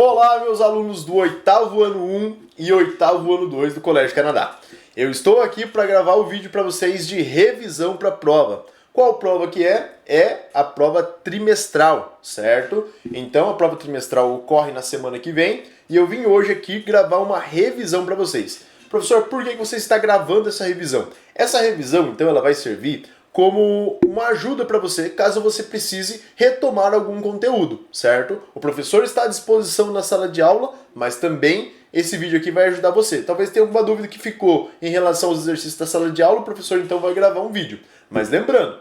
Olá, meus alunos do oitavo ano 1 e oitavo ano 2 do Colégio Canadá. Eu estou aqui para gravar o vídeo para vocês de revisão para a prova. Qual prova que é? É a prova trimestral, certo? Então a prova trimestral ocorre na semana que vem e eu vim hoje aqui gravar uma revisão para vocês. Professor, por que você está gravando essa revisão? Essa revisão, então, ela vai servir como uma ajuda para você, caso você precise retomar algum conteúdo, certo? O professor está à disposição na sala de aula, mas também esse vídeo aqui vai ajudar você. Talvez tenha alguma dúvida que ficou em relação aos exercícios da sala de aula, o professor então vai gravar um vídeo. Mas lembrando,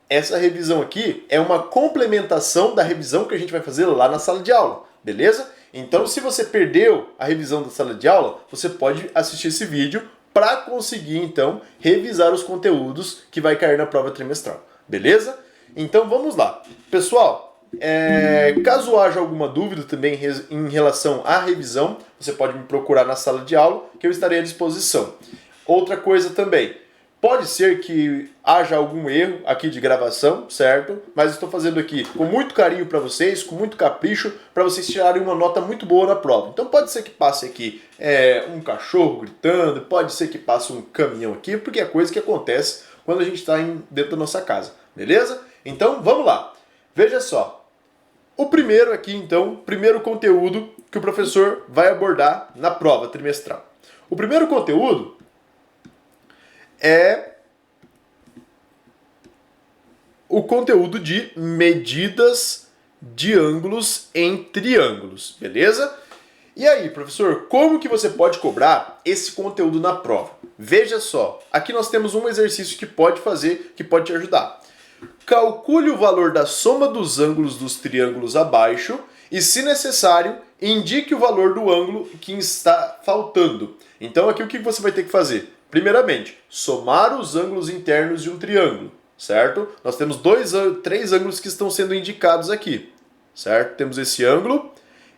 essa revisão aqui é uma complementação da revisão que a gente vai fazer lá na sala de aula, beleza? Então, se você perdeu a revisão da sala de aula, você pode assistir esse vídeo para conseguir, então, revisar os conteúdos que vai cair na prova trimestral, beleza? Então, vamos lá. Pessoal, caso haja alguma dúvida também em relação à revisão, você pode me procurar na sala de aula, que eu estarei à disposição. Outra coisa também, pode ser que haja algum erro aqui de gravação, certo? Mas estou fazendo aqui com muito carinho para vocês, com muito capricho, para vocês tirarem uma nota muito boa na prova. Então pode ser que passe aqui um cachorro gritando, pode ser que passe um caminhão aqui, porque é coisa que acontece quando a gente está dentro da nossa casa, beleza? Então vamos lá. Veja só. O primeiro aqui, então, primeiro conteúdo que o professor vai abordar na prova trimestral. O primeiro conteúdo é o conteúdo de medidas de ângulos em triângulos, beleza? E aí, professor, como que você pode cobrar esse conteúdo na prova? Veja só, aqui nós temos um exercício que pode fazer, que pode te ajudar. Calcule o valor da soma dos ângulos dos triângulos abaixo e, se necessário, indique o valor do ângulo que está faltando. Então aqui o que você vai ter que fazer? Primeiramente, somar os ângulos internos de um triângulo, certo? Nós temos três ângulos que estão sendo indicados aqui, certo? Temos esse ângulo,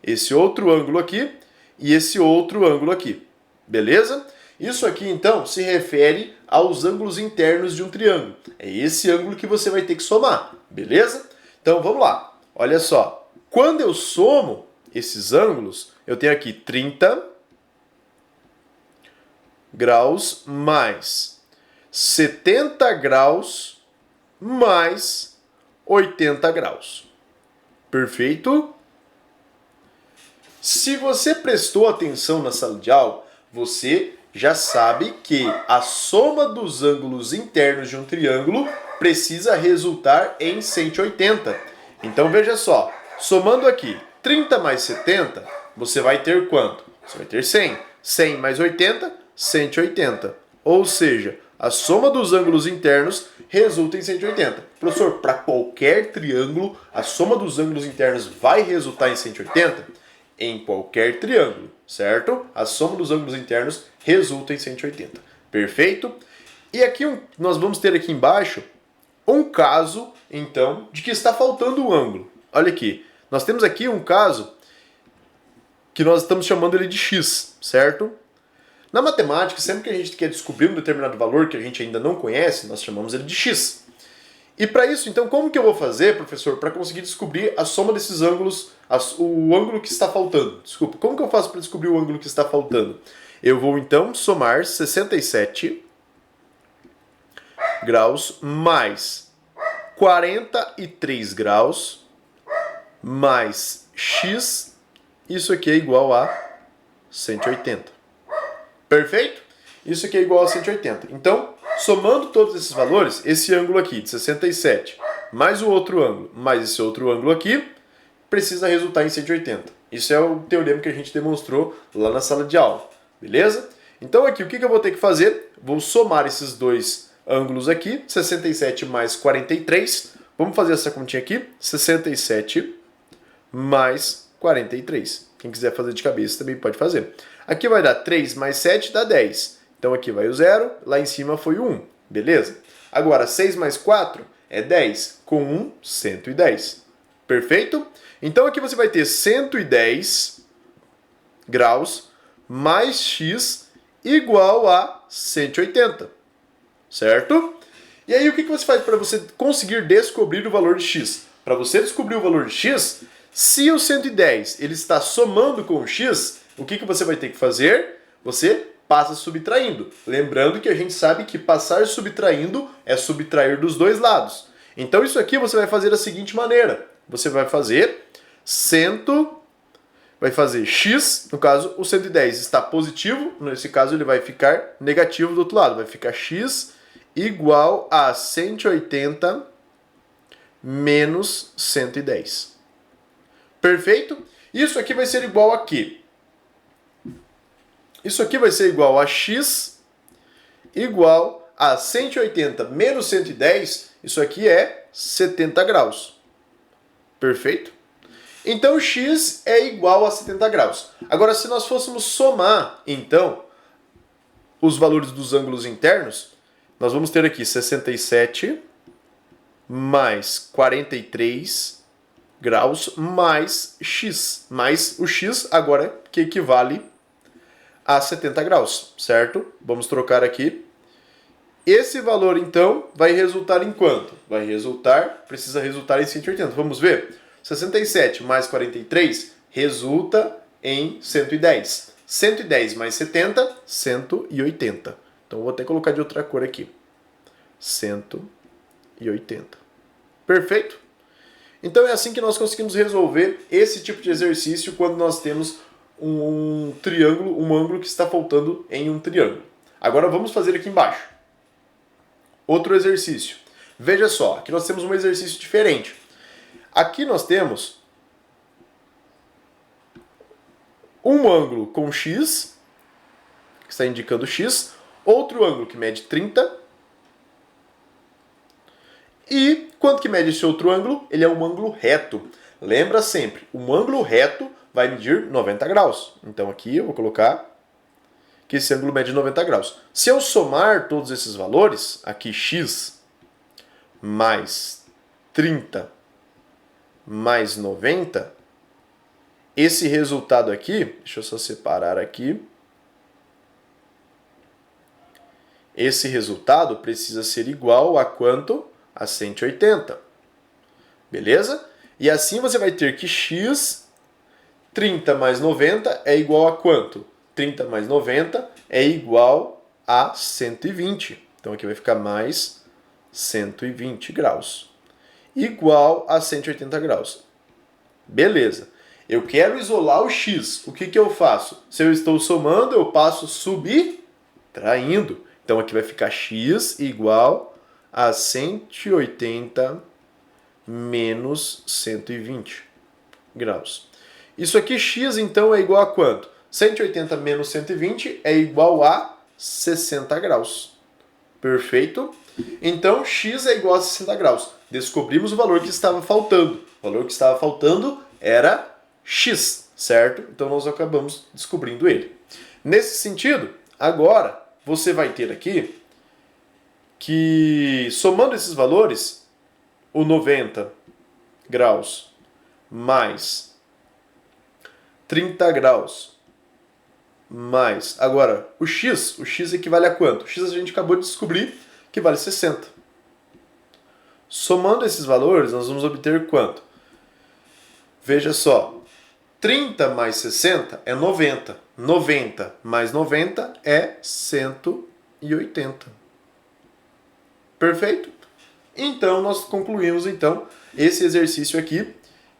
esse outro ângulo aqui e esse outro ângulo aqui, beleza? Isso aqui, então, se refere aos ângulos internos de um triângulo. É esse ângulo que você vai ter que somar, beleza? Então, vamos lá. Olha só. Quando eu somo esses ângulos, eu tenho aqui 30 graus mais 70 graus mais 80 graus. Perfeito? Se você prestou atenção na sala de aula, você já sabe que a soma dos ângulos internos de um triângulo precisa resultar em 180. Então veja só, somando aqui 30 mais 70, você vai ter quanto? Você vai ter 100. 100 mais 80, 180. Ou seja, a soma dos ângulos internos resulta em 180. Professor, para qualquer triângulo, a soma dos ângulos internos vai resultar em 180? Em qualquer triângulo, certo? A soma dos ângulos internos resulta em 180. Perfeito? E aqui nós vamos ter aqui embaixo um caso, então, de que está faltando um ângulo. Olha aqui. Nós temos aqui um caso que nós estamos chamando ele de x, certo? Na matemática, sempre que a gente quer descobrir um determinado valor que a gente ainda não conhece, nós chamamos ele de x. E para isso, então, como que eu vou fazer, professor, para conseguir descobrir a soma desses ângulos, o ângulo que está faltando? Desculpa, como que eu faço para descobrir o ângulo que está faltando? Eu vou, então, somar 67 graus mais 43 graus mais x, isso aqui é igual a 180. Perfeito? Isso aqui é igual a 180. Então, somando todos esses valores, esse ângulo aqui de 67, mais o outro ângulo, mais esse outro ângulo aqui, precisa resultar em 180. Isso é o teorema que a gente demonstrou lá na sala de aula. Beleza? Então aqui, o que eu vou ter que fazer? Vou somar esses dois ângulos aqui, 67 mais 43. Vamos fazer essa continha aqui. 67 mais 43. Quem quiser fazer de cabeça também pode fazer. Aqui vai dar 3 mais 7 dá 10. Então aqui vai o 0, lá em cima foi o 1. Beleza? Agora 6 mais 4 é 10. Com 1, 110. Perfeito? Então aqui você vai ter 110 graus mais x igual a 180. Certo? E aí o que você faz para você conseguir descobrir o valor de x? Para você descobrir o valor de x, Se o 110 ele está somando com o x, o que você vai ter que fazer? Você passa subtraindo. Lembrando que a gente sabe que passar subtraindo é subtrair dos dois lados. Então isso aqui você vai fazer da seguinte maneira. Você vai fazer x, no caso o 110 está positivo, nesse caso ele vai ficar negativo do outro lado. Vai ficar x igual a 180 menos 110. Perfeito? Isso aqui vai ser igual a quê? Isso aqui vai ser igual a x igual a 180 menos 110. Isso aqui é 70 graus. Perfeito? Então x é igual a 70 graus. Agora, se nós fôssemos somar, então, os valores dos ângulos internos, nós vamos ter aqui 67 mais 43 graus mais x. Mais o x agora que equivale a 70 graus, certo? Vamos trocar aqui. Esse valor, então, vai resultar em quanto? Precisa resultar em 180. Vamos ver? 67 mais 43 resulta em 110. 110 mais 70, 180. Então, eu vou até colocar de outra cor aqui. 180. Perfeito? Então, é assim que nós conseguimos resolver esse tipo de exercício quando nós temos um triângulo, um ângulo que está faltando em um triângulo. Agora, vamos fazer aqui embaixo. Outro exercício. Veja só, aqui nós temos um exercício diferente. Aqui nós temos um ângulo com x, que está indicando x, outro ângulo que mede 30. E quanto que mede esse outro ângulo? Ele é um ângulo reto. Lembra sempre, um ângulo reto vai medir 90 graus. Então aqui eu vou colocar que esse ângulo mede 90 graus. Se eu somar todos esses valores, aqui x mais 30 mais 90, esse resultado aqui, deixa eu só separar aqui, esse resultado precisa ser igual a quanto? A 180. Beleza? E assim você vai ter que x 30 mais 90 é igual a quanto? 30 mais 90 é igual a 120. Então aqui vai ficar mais 120 graus. Igual a 180 graus. Beleza. Eu quero isolar o x. O que eu faço? Se eu estou somando, eu passo subtraindo. Então aqui vai ficar x igual a 180 menos 120 graus. Isso aqui, x, então, é igual a quanto? 180 menos 120 é igual a 60 graus. Perfeito? Então, x é igual a 60 graus. Descobrimos o valor que estava faltando. O valor que estava faltando era x, certo? Então, nós acabamos descobrindo ele. Nesse sentido, agora, você vai ter aqui que, somando esses valores, o 90 graus mais 30 graus mais... Agora, o x equivale a quanto? O x a gente acabou de descobrir que vale 60. Somando esses valores, nós vamos obter quanto? Veja só, 30 mais 60 é 90. 90 mais 90 é 180. Perfeito? Então, nós concluímos então esse exercício aqui,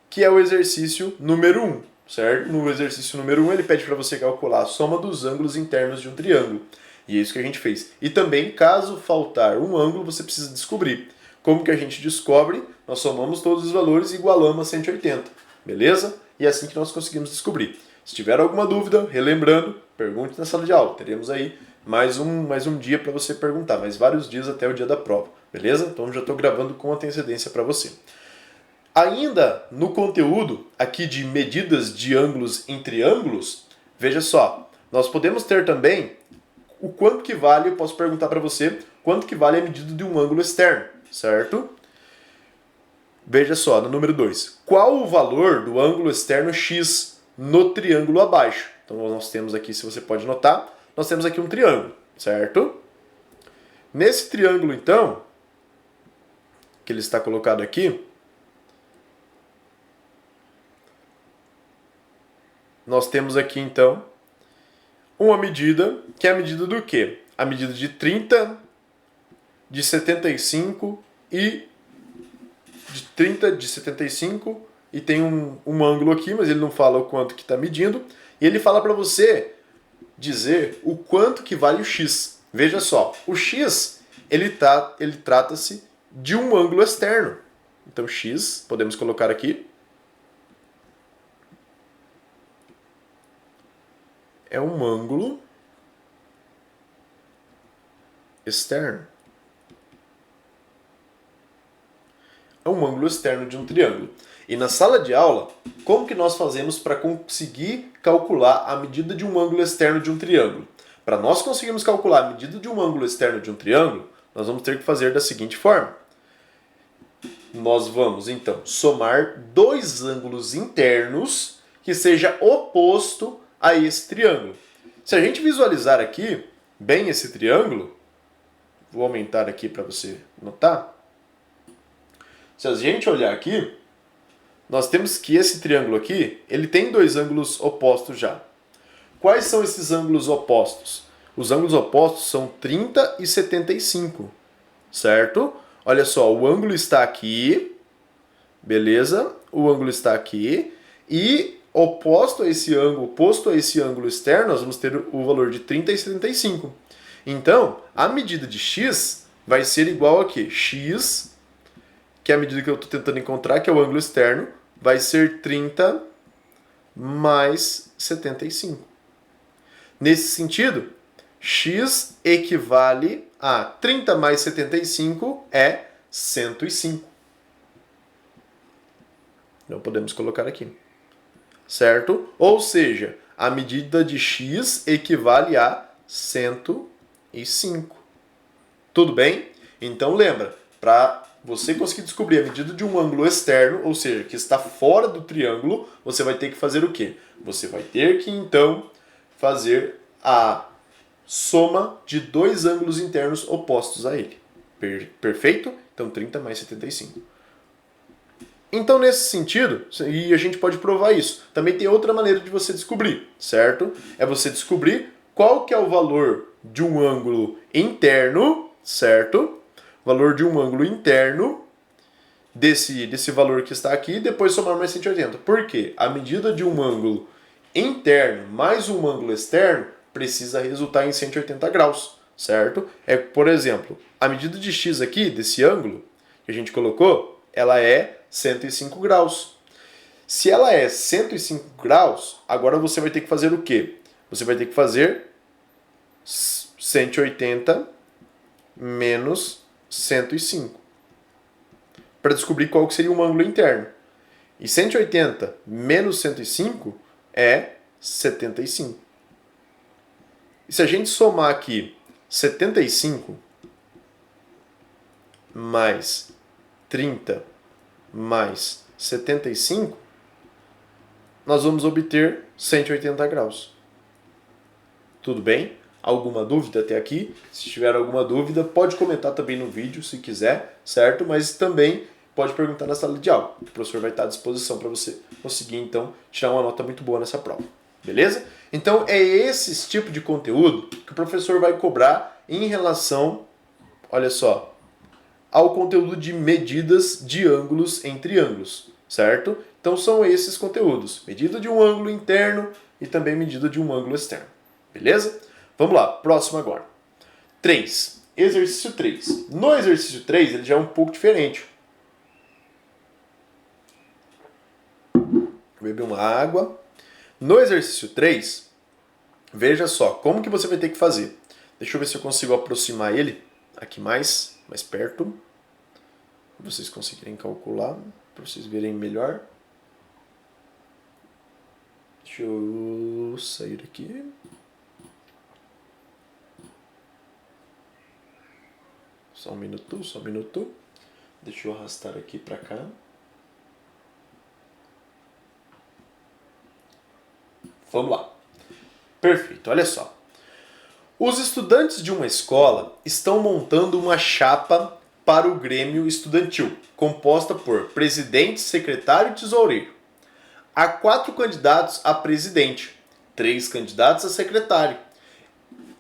que é o exercício número 1, certo? No exercício número 1, ele pede para você calcular a soma dos ângulos internos de um triângulo. E é isso que a gente fez. E também, caso faltar um ângulo, você precisa descobrir. Como que a gente descobre? Nós somamos todos os valores e igualamos a 180. Beleza? E é assim que nós conseguimos descobrir. Se tiver alguma dúvida, relembrando, pergunte na sala de aula. Teremos aí mais um dia para você perguntar, mais vários dias até o dia da prova. Beleza? Então já estou gravando com antecedência para você. Ainda no conteúdo aqui de medidas de ângulos em triângulos, veja só, nós podemos ter também o quanto que vale, eu posso perguntar para você, quanto que vale a medida de um ângulo externo, certo? Veja só, no número 2, qual o valor do ângulo externo x no triângulo abaixo? Então nós temos aqui, se você pode notar, nós temos aqui um triângulo, certo? Nesse triângulo, então, que ele está colocado aqui, nós temos aqui então uma medida, que é a medida do quê? A medida de 30, de 75 e de 30, de 75 e tem um ângulo aqui, mas ele não fala o quanto que está medindo. E ele fala para você dizer o quanto que vale o x. Veja só, o x ele trata-se de um ângulo externo. Então x, podemos colocar aqui, é um ângulo externo. É um ângulo externo de um triângulo. E na sala de aula, como que nós fazemos para conseguir calcular a medida de um ângulo externo de um triângulo? Para nós conseguirmos calcular a medida de um ângulo externo de um triângulo, nós vamos ter que fazer da seguinte forma. Nós vamos, então, somar dois ângulos internos que seja oposto a esse triângulo. Se a gente visualizar aqui bem esse triângulo, vou aumentar aqui para você notar. Se a gente olhar aqui, nós temos que esse triângulo aqui, ele tem dois ângulos opostos já. Quais são esses ângulos opostos? Os ângulos opostos são 30 e 75, certo? Olha só, o ângulo está aqui, beleza? O ângulo está aqui e oposto a esse ângulo externo, nós vamos ter o valor de 30 e 75. Então, a medida de x vai ser igual a quê? X, que é a medida que eu estou tentando encontrar, que é o ângulo externo, vai ser 30 mais 75. Nesse sentido, x equivale a 30 mais 75 é 105. Então podemos colocar aqui. Certo? Ou seja, a medida de x equivale a 105. Tudo bem? Então lembra, para você conseguir descobrir a medida de um ângulo externo, ou seja, que está fora do triângulo, você vai ter que fazer o quê? Você vai ter que, então, fazer a soma de dois ângulos internos opostos a ele. Perfeito? Então, 30 mais 75. Então, nesse sentido, e a gente pode provar isso, também tem outra maneira de você descobrir, certo? É você descobrir qual que é o valor de um ângulo interno, certo? Valor de um ângulo interno desse valor que está aqui e depois somar mais 180. Por quê? A medida de um ângulo interno mais um ângulo externo precisa resultar em 180 graus, certo? Por exemplo, a medida de x aqui, desse ângulo que a gente colocou, ela é 105 graus. Se ela é 105 graus, agora você vai ter que fazer o quê? Você vai ter que fazer 180 menos 105 para descobrir qual que seria um ângulo interno. E 180 menos 105 é 75. E se a gente somar aqui 75 mais 30 mais 75, nós vamos obter 180 graus. Tudo bem? Alguma dúvida até aqui? Se tiver alguma dúvida, pode comentar também no vídeo, se quiser, certo? Mas também pode perguntar na sala de aula. O professor vai estar à disposição para você conseguir, então, tirar uma nota muito boa nessa prova. Beleza? Então, é esse tipo de conteúdo que o professor vai cobrar em relação, olha só, ao conteúdo de medidas de ângulos em triângulos, certo? Então, são esses conteúdos. Medida de um ângulo interno e também medida de um ângulo externo. Beleza? Vamos lá, próximo agora. 3. Exercício 3. No exercício 3, ele já é um pouco diferente. Vou beber uma água. No exercício 3, veja só, como que você vai ter que fazer. Deixa eu ver se eu consigo aproximar ele aqui mais perto. Para vocês conseguirem calcular, para vocês verem melhor. Deixa eu sair aqui. Só um minuto. Deixa eu arrastar aqui para cá. Vamos lá. Perfeito, olha só. Os estudantes de uma escola estão montando uma chapa para o Grêmio Estudantil, composta por presidente, secretário e tesoureiro. há 4 candidatos a presidente, 3 candidatos a secretário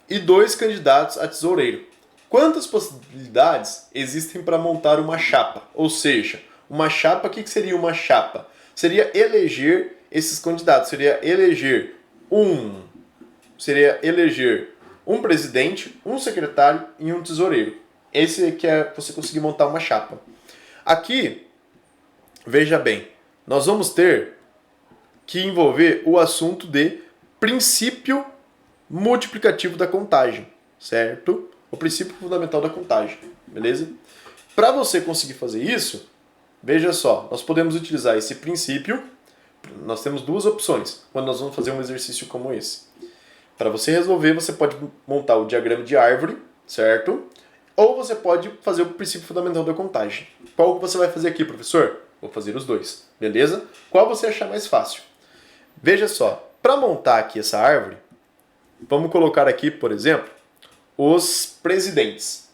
e 2 candidatos a tesoureiro. Quantas possibilidades existem para montar uma chapa? Ou seja, uma chapa, o que seria uma chapa? Seria eleger esses candidatos, seria eleger um presidente, um secretário e um tesoureiro. Esse que é você conseguir montar uma chapa. Aqui, veja bem, nós vamos ter que envolver o assunto de princípio multiplicativo da contagem, certo? O princípio fundamental da contagem, beleza? Para você conseguir fazer isso, veja só, nós podemos utilizar esse princípio, nós temos 2 opções quando nós vamos fazer um exercício como esse. Para você resolver, você pode montar o diagrama de árvore, certo? Ou você pode fazer o princípio fundamental da contagem. Qual que você vai fazer aqui, professor? Vou fazer os 2, beleza? Qual você achar mais fácil? Veja só, para montar aqui essa árvore, vamos colocar aqui, por exemplo, os presidentes.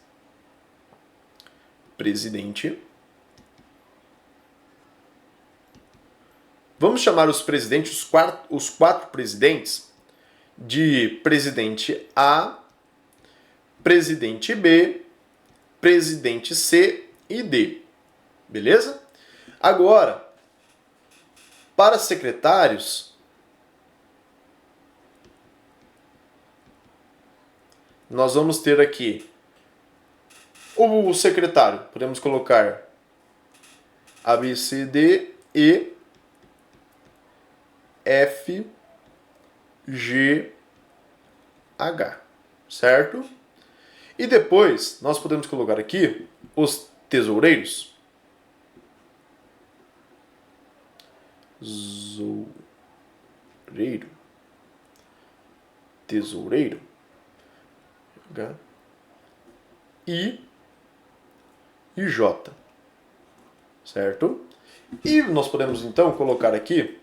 Presidente. Vamos chamar os presidentes, os 4 presidentes, de presidente A, presidente B, presidente C e D. Beleza? Agora, para secretários, nós vamos ter aqui o secretário. Podemos colocar A, B, C, D, E, F, G, H. Certo? E depois, nós podemos colocar aqui os tesoureiros. Tesoureiro. H, I e J. Certo? E nós podemos então colocar aqui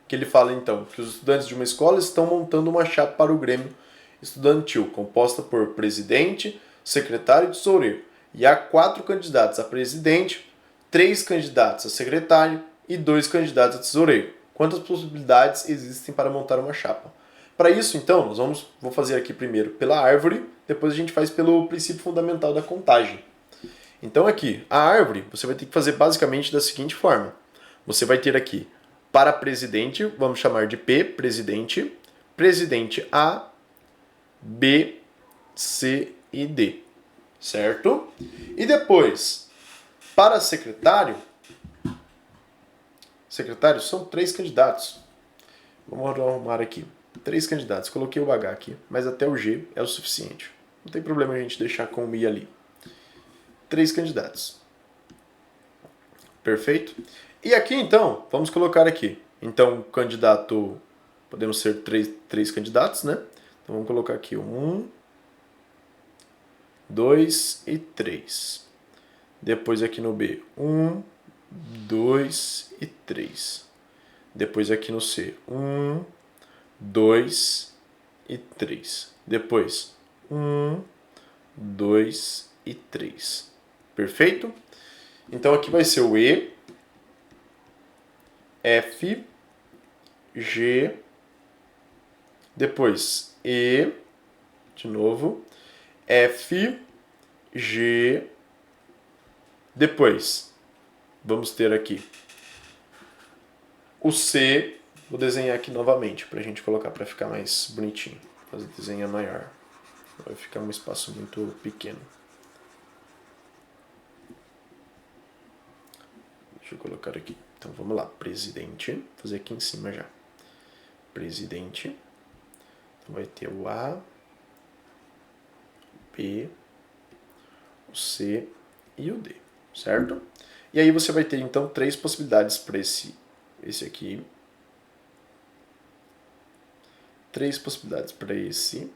que ele fala então que os estudantes de uma escola estão montando uma chapa para o Grêmio estudantil, composta por presidente, secretário e tesoureiro. E há 4 candidatos a presidente, 3 candidatos a secretário e 2 candidatos a tesoureiro. Quantas possibilidades existem para montar uma chapa? Para isso, então, vou fazer aqui primeiro pela árvore, depois a gente faz pelo princípio fundamental da contagem. Então aqui, a árvore, você vai ter que fazer basicamente da seguinte forma. Você vai ter aqui, para presidente, vamos chamar de P, presidente, presidente A, B, C e D, certo? E depois, para secretário são 3 candidatos. Vamos arrumar aqui. 3 candidatos. Coloquei o H aqui, mas até o G é o suficiente. Não tem problema a gente deixar com o I ali. 3 candidatos. Perfeito? E aqui, então, vamos colocar aqui. Então, candidato... Podemos ser 3 candidatos, né? Então, vamos colocar aqui 1, 2 e 3. Depois aqui no B, 1, 2 e 3. Depois aqui no C, 1, 2 e 3. Depois, 1, 2 e 3. Perfeito? Então aqui vai ser o E, F, G, depois E, de novo, F, G, depois vamos ter aqui o C. Vou desenhar aqui novamente para a gente colocar para ficar mais bonitinho. Fazer o desenho maior. Vai ficar um espaço muito pequeno. Deixa eu colocar aqui. Então vamos lá. Presidente. Vou fazer aqui em cima já. Presidente. Então vai ter o A, o B, o C e o D. Certo? E aí você vai ter então 3 possibilidades para esse aqui. 3 possibilidades para esse,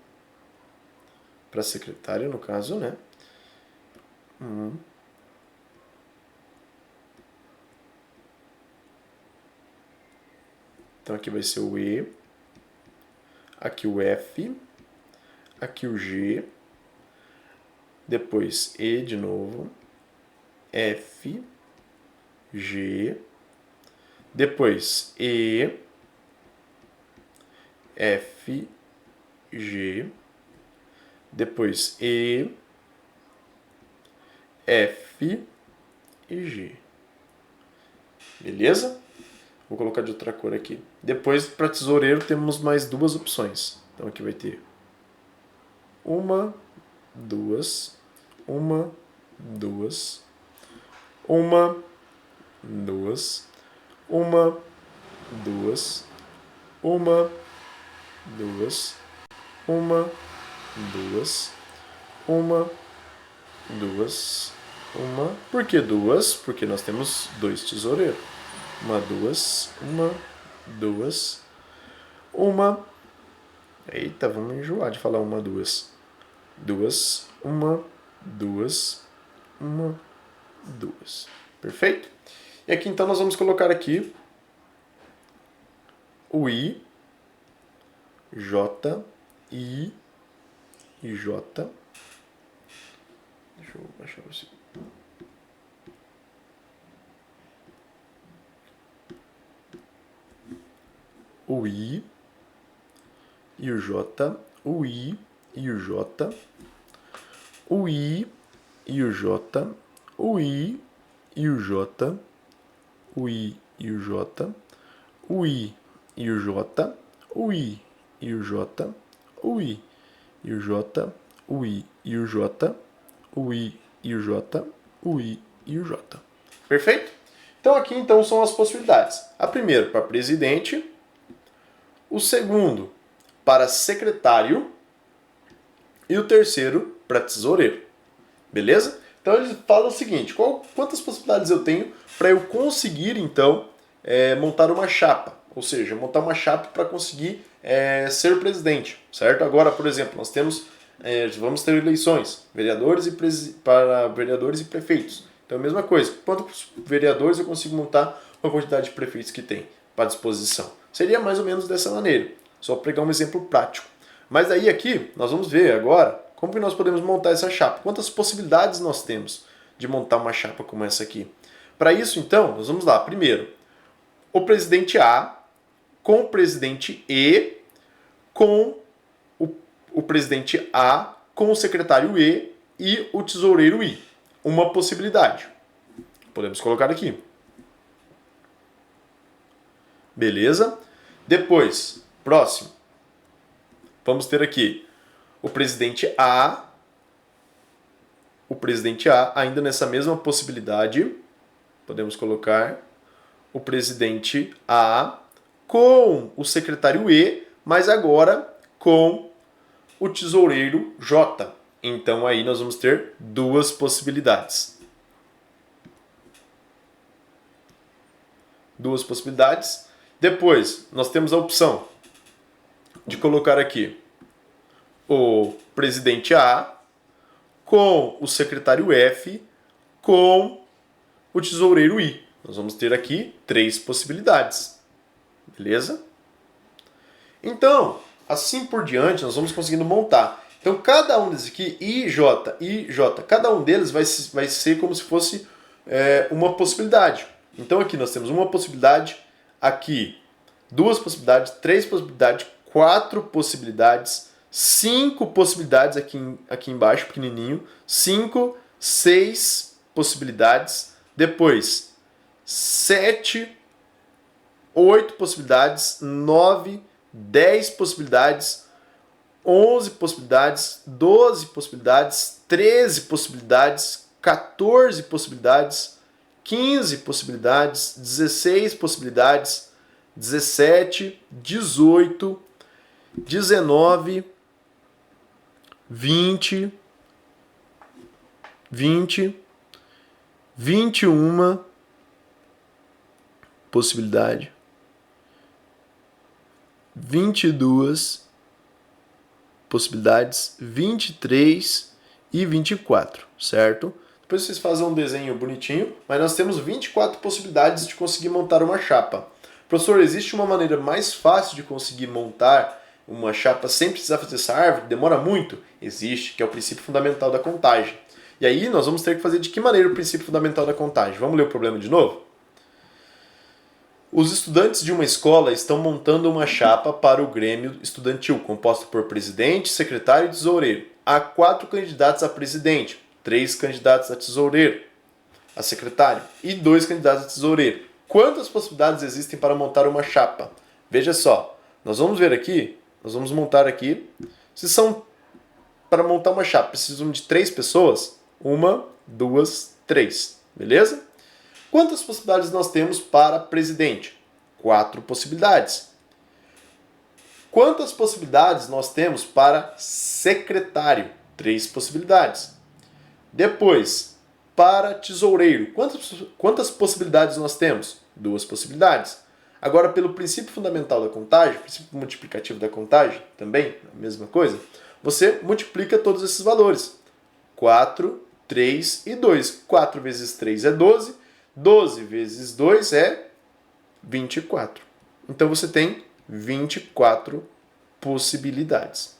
para secretário no caso, né? Então aqui vai ser o E, aqui o F, aqui o G, depois E de novo, F, G, depois E, F, G, depois E, F e G. Beleza? Vou colocar de outra cor aqui. Depois, para tesoureiro, temos mais duas opções. Então aqui vai ter uma, duas, uma, duas, uma, duas, uma, duas, uma, duas, uma, duas, uma, duas, uma. Por que duas? Porque nós temos dois tesoureiros. Uma, duas, uma, duas, uma. Eita, vamos enjoar de falar uma, duas. Duas, uma, duas, uma, duas. Perfeito? E aqui então nós vamos colocar aqui o I, J, I e J. Deixa eu baixar você. O I e o J, o I e o J, o I e o J, o I e o J, o I e o J, o I e o J, o I e o J, o I e o J, o I e o J, o I e o J, o I e o J. Perfeito? Então aqui então são as possibilidades. A primeira para presidente, o segundo para secretário e o terceiro para tesoureiro. Beleza? Então ele fala o seguinte, quantas possibilidades eu tenho para eu conseguir então montar uma chapa, ou seja, montar uma chapa para conseguir ser presidente, certo? Agora, por exemplo, nós temos, vamos ter eleições, para vereadores e prefeitos. Então a mesma coisa, quantos vereadores eu consigo montar uma quantidade de prefeitos que tem para disposição? Seria mais ou menos dessa maneira, só para pegar um exemplo prático. Mas aí aqui, nós vamos ver agora como que nós podemos montar essa chapa. Quantas possibilidades nós temos de montar uma chapa como essa aqui? Para isso, então, nós vamos lá. Primeiro, o presidente A com o presidente E com o presidente A com o secretário e o tesoureiro I. Uma possibilidade. Podemos colocar aqui. Beleza? Depois, próximo. Vamos ter aqui o presidente A ainda nessa mesma possibilidade. Podemos colocar o presidente A com o secretário E, mas agora com o tesoureiro J. Então aí nós vamos ter duas possibilidades. Duas possibilidades. Depois, nós temos a opção de colocar aqui o presidente A com o secretário F com o tesoureiro I. Nós vamos ter aqui três possibilidades. Beleza? Então, assim por diante, nós vamos conseguindo montar. Então, cada um desses aqui, I, J, cada um deles vai ser como se fosse uma possibilidade. Então, aqui nós temos uma possibilidade, aqui duas possibilidades, três possibilidades, quatro possibilidades, cinco possibilidades aqui embaixo, pequenininho, 5, 6 possibilidades, depois 7, 8 possibilidades, 9, 10 possibilidades, 11 possibilidades, 12 possibilidades, 13 possibilidades, 14 possibilidades, 15 possibilidades, 16 possibilidades, 17, 18, 19, 20, 21 possibilidade, 22 possibilidades, 23 e 24, certo? Depois vocês fazem um desenho bonitinho, mas nós temos 24 possibilidades de conseguir montar uma chapa. Professor, existe uma maneira mais fácil de conseguir montar uma chapa sem precisar fazer essa árvore? Demora muito? Existe, que é o princípio fundamental da contagem. E aí nós vamos ter que fazer de que maneira o princípio fundamental da contagem? Vamos ler o problema de novo? Os estudantes de uma escola estão montando uma chapa para o Grêmio Estudantil, composta por presidente, secretário e tesoureiro. Há 4 candidatos a presidente, 3 candidatos a tesoureiro, a secretário, e 2 candidatos a tesoureiro. Quantas possibilidades existem para montar uma chapa? Veja só, nós vamos ver aqui, nós vamos montar aqui, se são para montar uma chapa, precisam de 3 pessoas? 1, 2, 3, beleza? Quantas possibilidades nós temos para presidente? 4 possibilidades. Quantas possibilidades nós temos para secretário? 3 possibilidades. Depois, para tesoureiro, quantas possibilidades nós temos? 2 possibilidades. Agora, pelo princípio fundamental da contagem, princípio multiplicativo da contagem, também a mesma coisa, você multiplica todos esses valores. 4, 3 e 2. 4 vezes 3 é 12. 12 vezes 2 é 24. Então você tem 24 possibilidades.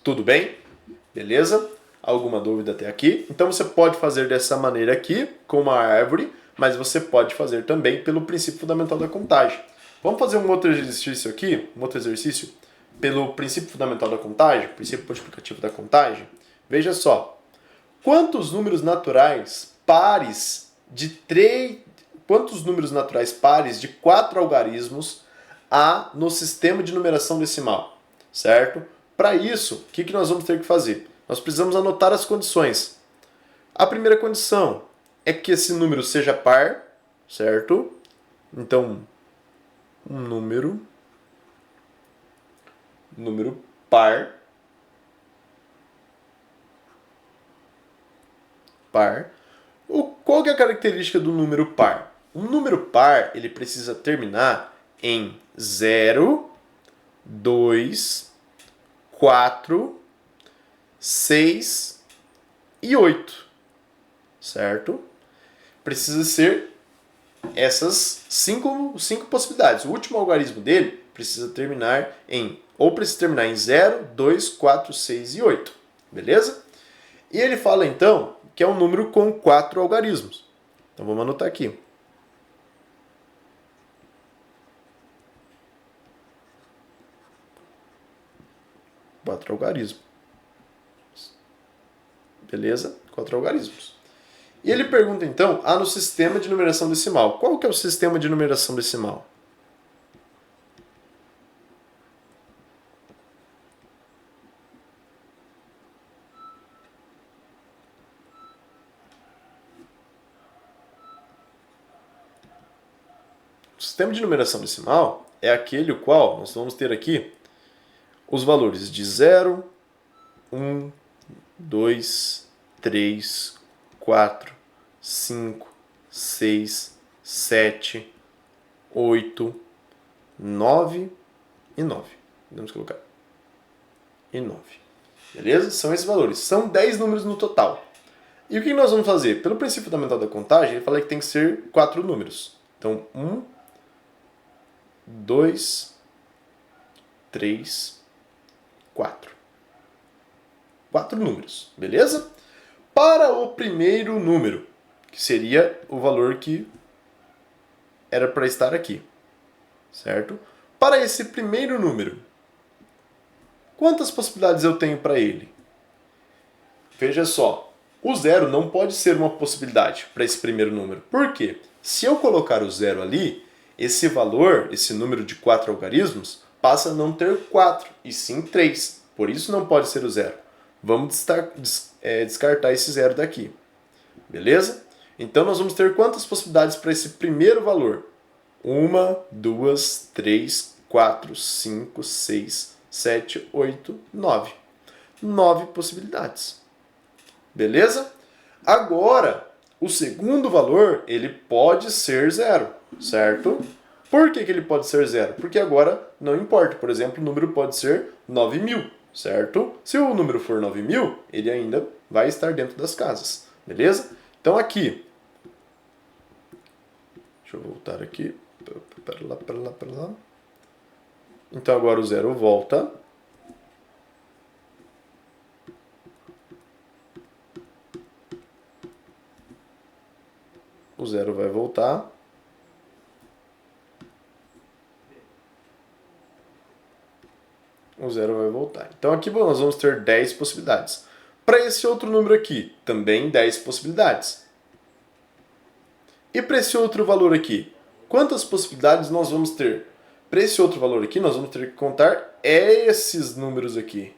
Tudo bem? Beleza? Alguma dúvida até aqui? Então você pode fazer dessa maneira aqui, com uma árvore, mas você pode fazer também pelo princípio fundamental da contagem. Vamos fazer um outro exercício aqui, pelo princípio fundamental da contagem, princípio multiplicativo da contagem. Veja só. Quantos números naturais pares de 4 algarismos há no sistema de numeração decimal? Certo? Para isso, o que nós vamos ter que fazer? Nós precisamos anotar as condições. A primeira condição é que esse número seja par, certo? Então, um número par. Qual que é a característica do número par? Um número par, ele precisa terminar em 0, 2, 4, 6 e 8, certo? Precisa ser essas 5 possibilidades. O último algarismo dele precisa terminar em 0, 2, 4, 6 e 8, beleza? E ele fala então que é um número com 4 algarismos. Então vamos anotar aqui. Quatro algarismos. Beleza? 4 algarismos. E ele pergunta então, no sistema de numeração decimal. Qual que é o sistema de numeração decimal? O sistema de numeração decimal é aquele o qual nós vamos ter aqui os valores de 0, 1, 2, 3, 4, 5, 6, 7, 8, 9 e 9. Vamos colocar. E 9. Beleza? São esses valores. São 10 números no total. E o que nós vamos fazer? Pelo princípio fundamental da contagem, ele fala que tem que ser 4 números. Então, 1, 2, 3, 4. 4 números, beleza? Para o primeiro número, que seria o valor que era para estar aqui, certo? Para esse primeiro número, quantas possibilidades eu tenho para ele? Veja só, o 0 não pode ser uma possibilidade para esse primeiro número. Por quê? Se eu colocar o 0 ali, esse valor, esse número de 4 algarismos, passa a não ter 4, e sim 3. Por isso não pode ser o 0. Vamos descartar esse 0 daqui. Beleza? Então nós vamos ter quantas possibilidades para esse primeiro valor? 1, 2, 3, 4, 5, 6, 7, 8, 9. 9 possibilidades. Beleza? Agora, o segundo valor, ele pode ser 0, certo? Por que ele pode ser 0? Porque agora não importa. Por exemplo, o número pode ser 9.000, certo? Se o número for 9.000, ele ainda vai estar dentro das casas, beleza? Então aqui, deixa eu voltar aqui, para lá. Então agora o 0 volta. o 0 vai voltar. O 0 vai voltar. Então aqui nós vamos ter 10 possibilidades. Para esse outro número aqui, também 10 possibilidades. E para esse outro valor aqui, quantas possibilidades nós vamos ter? Para esse outro valor aqui, nós vamos ter que contar esses números aqui.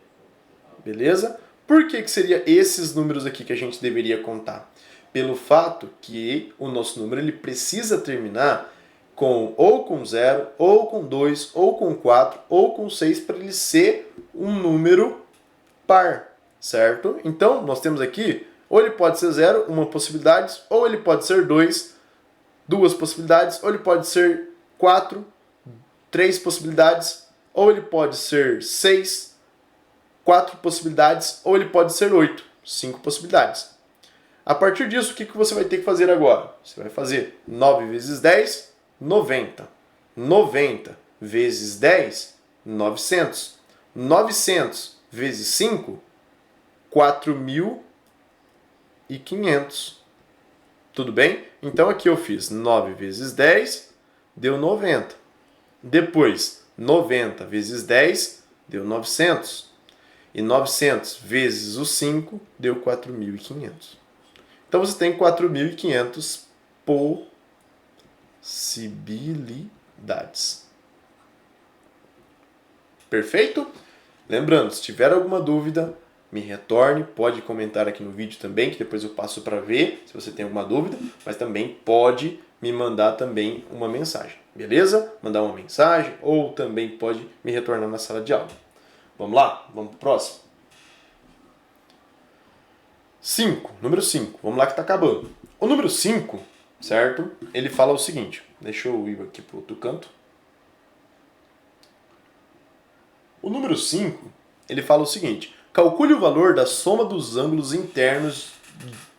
Beleza? Por que seria esses números aqui que a gente deveria contar? Pelo fato que o nosso número ele precisa terminar ou com 0, ou com 2, ou com 4, ou com 6, para ele ser um número par, certo? Então, nós temos aqui, ou ele pode ser 0, uma possibilidade, ou ele pode ser 2, duas possibilidades, ou ele pode ser 4, 3 possibilidades, ou ele pode ser 6, 4 possibilidades, ou ele pode ser 8, 5 possibilidades. A partir disso, o que você vai ter que fazer agora? Você vai fazer 9 vezes 10, 90. 90 vezes 10, 900. 900 vezes 5, 4.500. Tudo bem? Então aqui eu fiz 9 vezes 10, deu 90. Depois, 90 vezes 10, deu 900. E 900 vezes o 5, deu 4.500. Então você tem 4.500 possibilidades. Perfeito? Lembrando, se tiver alguma dúvida, me retorne, pode comentar aqui no vídeo também, que depois eu passo para ver se você tem alguma dúvida, mas também pode me mandar também uma mensagem, beleza? Mandar uma mensagem ou também pode me retornar na sala de aula. Vamos lá? Vamos para o próximo? 5, número 5. Vamos lá que está acabando. O número 5, certo? Ele fala o seguinte. Deixa eu ir aqui para o outro canto. O número 5, ele fala o seguinte. Calcule o valor da soma dos ângulos internos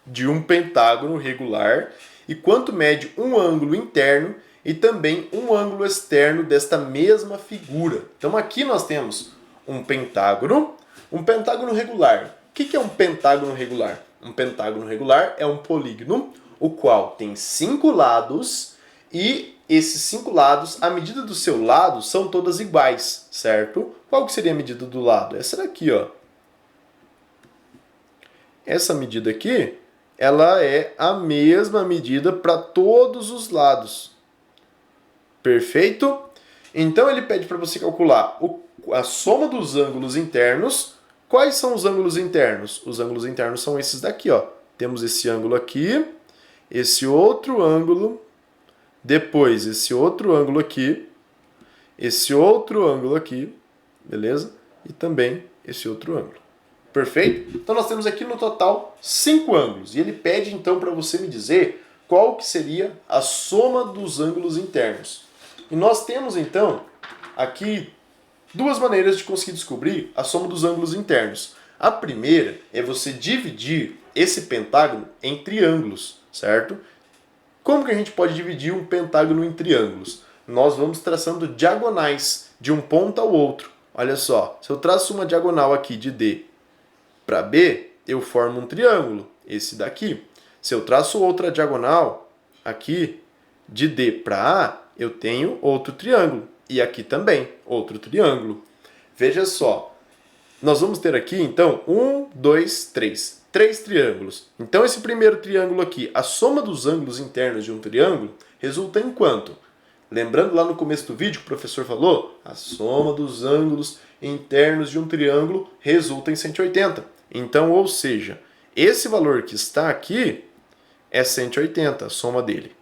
de um pentágono regular e quanto mede um ângulo interno e também um ângulo externo desta mesma figura. Então aqui nós temos um pentágono regular. O que é um pentágono regular? Um pentágono regular é um polígono, o qual tem 5 lados e esses 5 lados, a medida do seu lado são todas iguais, certo? Qual que seria a medida do lado? Essa daqui, ó. Essa medida aqui, ela é a mesma medida para todos os lados. Perfeito? Então ele pede para você calcular a soma dos ângulos internos. Quais são os ângulos internos? Os ângulos internos são esses daqui, ó. Temos esse ângulo aqui, esse outro ângulo, depois esse outro ângulo aqui, esse outro ângulo aqui, beleza? E também esse outro ângulo. Perfeito? Então nós temos aqui no total 5 ângulos. E ele pede então para você me dizer qual que seria a soma dos ângulos internos. E nós temos então aqui duas maneiras de conseguir descobrir a soma dos ângulos internos. A primeira é você dividir esse pentágono em triângulos, certo? Como que a gente pode dividir um pentágono em triângulos? Nós vamos traçando diagonais de um ponto ao outro. Olha só, se eu traço uma diagonal aqui de D para B, eu formo um triângulo, esse daqui. Se eu traço outra diagonal aqui de D para A, eu tenho outro triângulo. E aqui também, outro triângulo. Veja só, nós vamos ter aqui, então, 1, 2, 3. 3 triângulos. Então, esse primeiro triângulo aqui, a soma dos ângulos internos de um triângulo resulta em quanto? Lembrando lá no começo do vídeo que o professor falou, a soma dos ângulos internos de um triângulo resulta em 180. Então, ou seja, esse valor que está aqui é 180, a soma dele.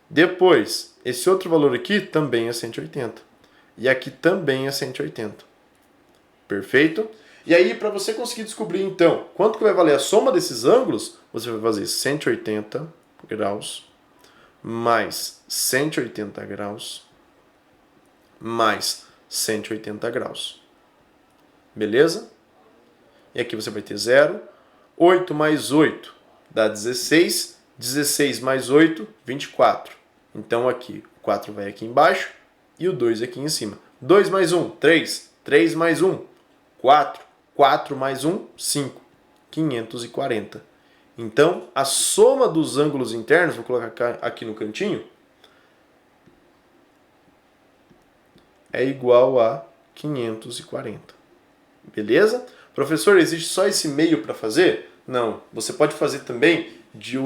Depois, esse outro valor aqui também é 180. E aqui também é 180. Perfeito? E aí, para você conseguir descobrir, então, quanto que vai valer a soma desses ângulos, você vai fazer 180 graus mais 180 graus mais 180 graus. Beleza? E aqui você vai ter 0. 8 mais 8 dá 16. 16 mais 8, 24. Então aqui, o 4 vai aqui embaixo e o 2 aqui em cima. 2 mais 1, 3. 3 mais 1, 4. 4 mais 1, 5. 540. Então, a soma dos ângulos internos, vou colocar aqui no cantinho, é igual a 540. Beleza? Professor, existe só esse meio para fazer? Não. Você pode fazer também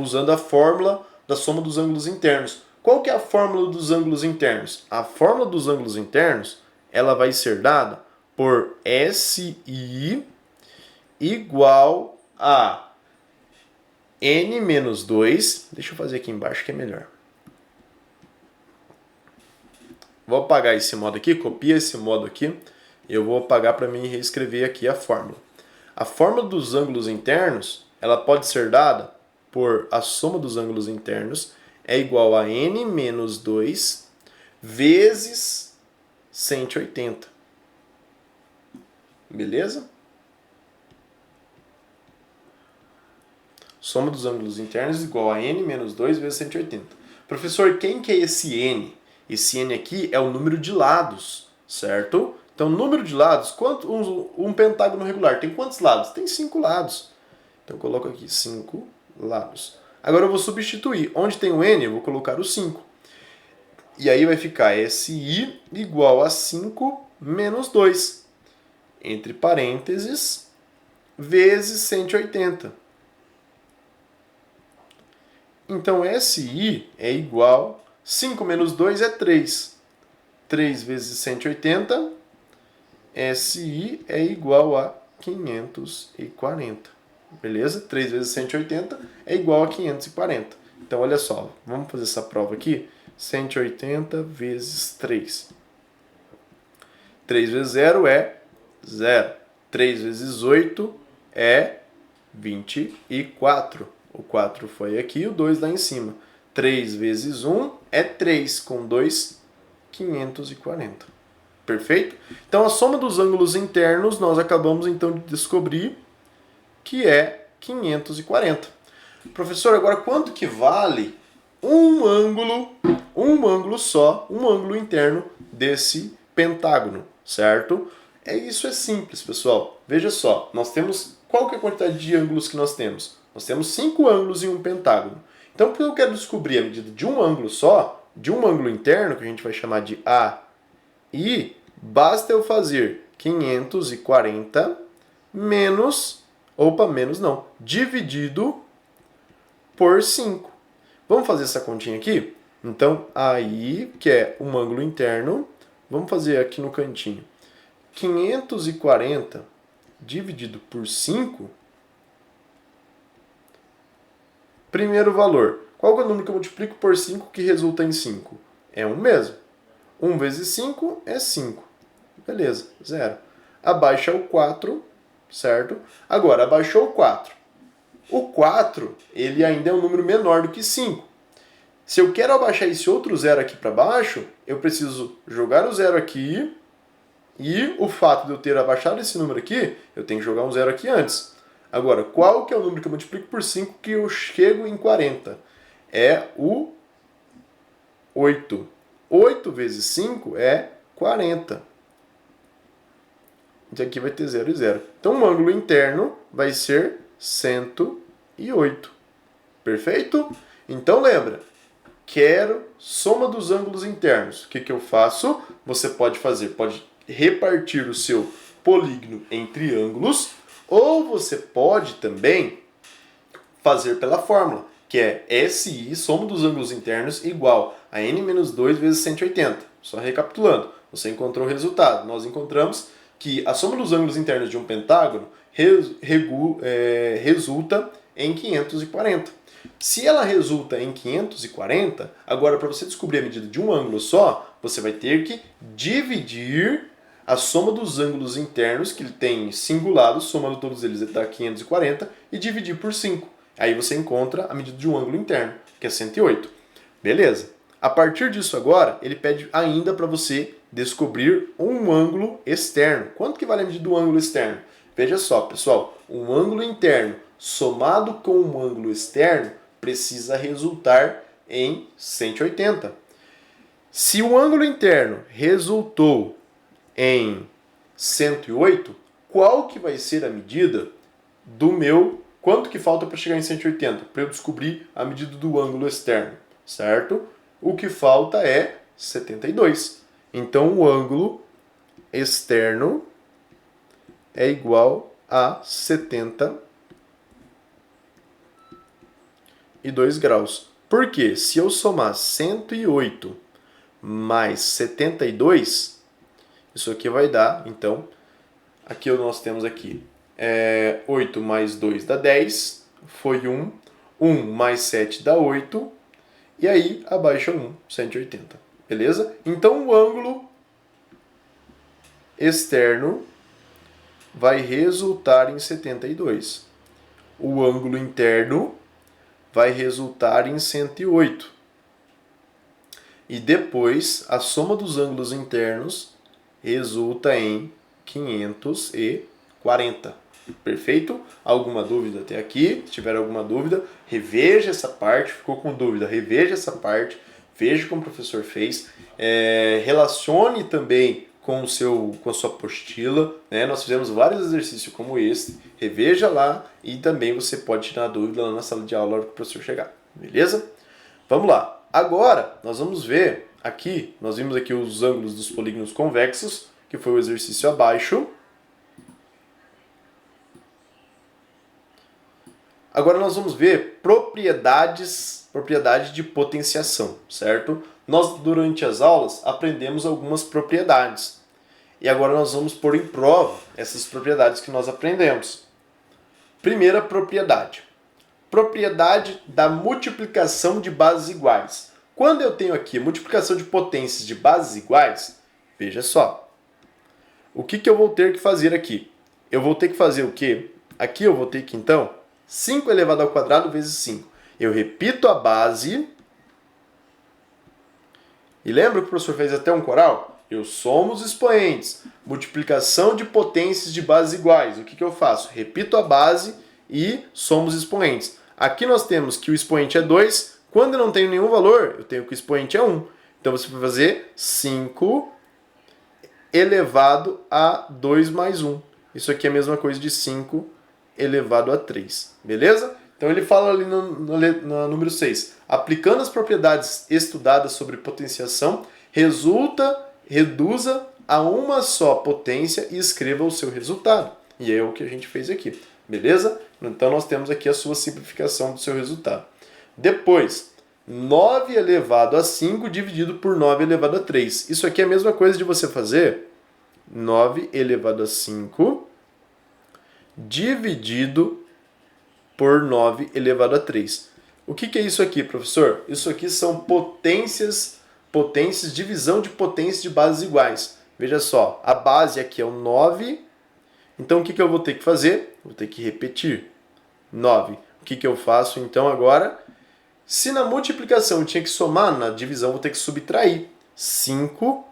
usando a fórmula da soma dos ângulos internos. Qual que é a fórmula dos ângulos internos? A fórmula dos ângulos internos, ela vai ser dada por SI igual a N menos 2. Deixa eu fazer aqui embaixo que é melhor. Vou apagar esse modo aqui, copia esse modo aqui. Eu vou apagar para mim reescrever aqui a fórmula. A fórmula dos ângulos internos, ela pode ser dada por a soma dos ângulos internos é igual a N menos 2 vezes 180. Beleza? Soma dos ângulos internos igual a N menos 2 vezes 180. Professor, quem que é esse N? Esse N aqui é o número de lados, certo? Então, número de lados, um pentágono regular tem quantos lados? Tem 5 lados. Então, eu coloco aqui 5 lados. Agora, eu vou substituir. Onde tem o N, eu vou colocar o 5. E aí vai ficar SI igual a 5 menos 2. Entre parênteses, vezes 180. Então, SI é igual... 5 menos 2 é 3. 3 vezes 180, SI é igual a 540. Beleza? 3 vezes 180 é igual a 540. Então, olha só, vamos fazer essa prova aqui. 180 vezes 3. 3 vezes 0 é 0. 3 vezes 8 é 24. O 4 foi aqui, o 2 lá em cima. 3 vezes 1 é 3, com 2, 540. Perfeito? Então, a soma dos ângulos internos, nós acabamos então de descobrir que é 540. Professor, agora quanto que vale um ângulo só, um ângulo interno desse pentágono, certo? Isso é simples, pessoal. Veja só, nós temos, qual que é a quantidade de ângulos que nós temos? Nós temos 5 ângulos em um pentágono. Então, porque eu quero descobrir a medida de um ângulo só, de um ângulo interno, que a gente vai chamar de AI, basta eu fazer 540 dividido por 5. Vamos fazer essa continha aqui? Então, AI, que é um ângulo interno, vamos fazer aqui no cantinho. 540 dividido por 5... Primeiro valor. Qual é o número que eu multiplico por 5 que resulta em 5? É 1 mesmo. 1 vezes 5 é 5. Beleza, 0. Abaixa o 4, certo? Agora, abaixou o 4. O 4, ele ainda é um número menor do que 5. Se eu quero abaixar esse outro 0 aqui para baixo, eu preciso jogar o 0 aqui e o fato de eu ter abaixado esse número aqui, eu tenho que jogar um 0 aqui antes. Agora, qual que é o número que eu multiplico por 5 que eu chego em 40? É o 8. 8 vezes 5 é 40. E aqui vai ter 0 e 0. Então, o ângulo interno vai ser 108. Perfeito? Então, lembra. Quero soma dos ângulos internos. O que eu faço? Você pode fazer, pode repartir o seu polígono entre ângulos, ou você pode também fazer pela fórmula, que é SI, soma dos ângulos internos, igual a N menos 2 vezes 180. Só recapitulando, você encontrou o resultado. Nós encontramos que a soma dos ângulos internos de um pentágono resulta em 540. Se ela resulta em 540, agora para você descobrir a medida de um ângulo só, você vai ter que dividir a soma dos ângulos internos, que ele tem 5 lados, somando todos eles dá 540, e dividir por 5. Aí você encontra a medida de um ângulo interno, que é 108. Beleza. A partir disso agora, ele pede ainda para você descobrir um ângulo externo. Quanto que vale a medida do ângulo externo? Veja só, pessoal, um ângulo interno somado com um ângulo externo precisa resultar em 180. Se o ângulo interno resultou em 108, qual que vai ser a medida do meu Quanto que falta para chegar em 180? Para eu descobrir a medida do ângulo externo, certo? O que falta é 72. Então, o ângulo externo é igual a 72 graus. Por quê? Se eu somar 108 mais 72, isso aqui vai dar, então, aqui nós temos aqui 8 mais 2 dá 10, foi 1, 1 mais 7 dá 8, e aí abaixa 1, 180, beleza? Então o ângulo externo vai resultar em 72. O ângulo interno vai resultar em 108. E depois, a soma dos ângulos internos resulta em 540. Perfeito? Alguma dúvida até aqui? Se tiver alguma dúvida, reveja essa parte. Ficou com dúvida? Reveja essa parte. Veja como o professor fez. Relacione também com a sua apostila, né? Nós fizemos vários exercícios como este. Reveja lá e também você pode tirar a dúvida lá na sala de aula na hora que o professor chegar. Beleza? Vamos lá. Agora, nós vamos ver aqui, nós vimos aqui os ângulos dos polígonos convexos, que foi o exercício abaixo. Agora nós vamos ver propriedade de potenciação, certo? Nós, durante as aulas, aprendemos algumas propriedades. E agora nós vamos pôr em prova essas propriedades que nós aprendemos. Primeira propriedade. Propriedade da multiplicação de bases iguais. Quando eu tenho aqui multiplicação de potências de bases iguais, veja só. O que eu vou ter que fazer aqui? Eu vou ter que fazer o quê? Aqui eu vou ter que, então, 5 elevado ao quadrado vezes 5. Eu repito a base. E lembra que o professor fez até um coral? Eu somo os expoentes. Multiplicação de potências de bases iguais. O que eu faço? Repito a base e somo os expoentes. Aqui nós temos que o expoente é 2. Quando eu não tenho nenhum valor, eu tenho que o expoente é 1. Então você vai fazer 5 elevado a 2 mais 1. Isso aqui é a mesma coisa de 5 elevado a 3. Beleza? Então ele fala ali no número 6. Aplicando as propriedades estudadas sobre potenciação, reduza a uma só potência e escreva o seu resultado. E é o que a gente fez aqui. Beleza? Então nós temos aqui a sua simplificação do seu resultado. Depois, 9 elevado a 5 dividido por 9 elevado a 3. Isso aqui é a mesma coisa de você fazer 9 elevado a 5 dividido por 9 elevado a 3. O que é isso aqui, professor? Isso aqui são potências, divisão de potências de bases iguais. Veja só, a base aqui é o 9. Então o que eu vou ter que fazer? Vou ter que repetir. 9. O que eu faço então agora? Se na multiplicação eu tinha que somar, na divisão eu vou ter que subtrair. 5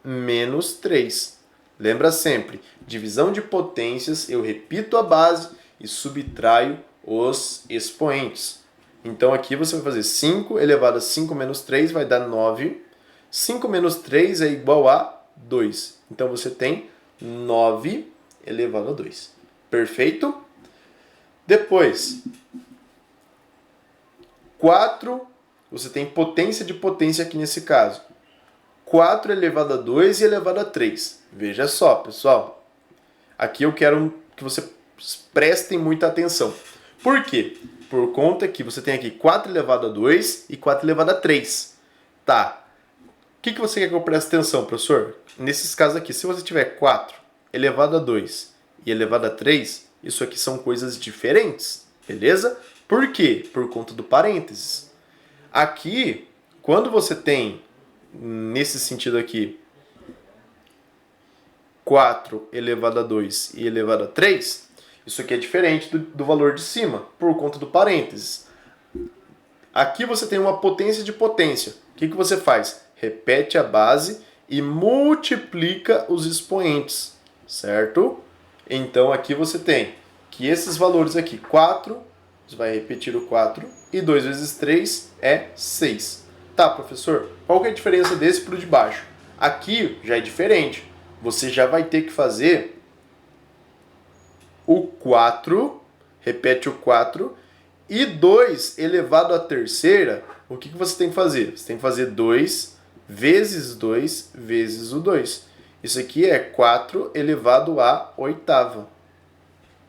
menos 3. Lembra sempre, divisão de potências, eu repito a base e subtraio os expoentes. Então aqui você vai fazer 5 elevado a 5 menos 3 vai dar 9. 5 menos 3 é igual a 2. Então você tem 9 elevado a 2. Perfeito? Depois, 4, você tem potência de potência aqui nesse caso. 4 elevado a 2 e elevado a 3. Veja só, pessoal. Aqui eu quero que você prestem muita atenção. Por quê? Por conta que você tem aqui 4 elevado a 2 e 4 elevado a 3. Tá. O que você quer que eu preste atenção, professor? Nesses casos aqui, se você tiver 4 elevado a 2 e elevado a 3, isso aqui são coisas diferentes, beleza? Por quê? Por conta do parênteses. Aqui, quando você tem, nesse sentido aqui, 4 elevado a 2 e elevado a 3, isso aqui é diferente do valor de cima, por conta do parênteses. Aqui você tem uma potência de potência. O que você faz? Repete a base e multiplica os expoentes, certo? Então aqui você tem que esses valores aqui, 4, você vai repetir o 4, e 2 vezes 3 é 6. Tá, professor, qual que é a diferença desse para o de baixo? Aqui já é diferente. Você já vai ter que fazer o 4 repete o 4. E 2 elevado à terceira, o que você tem que fazer? Você tem que fazer 2 vezes 2 vezes o 2. Isso aqui é 4 elevado à oitava.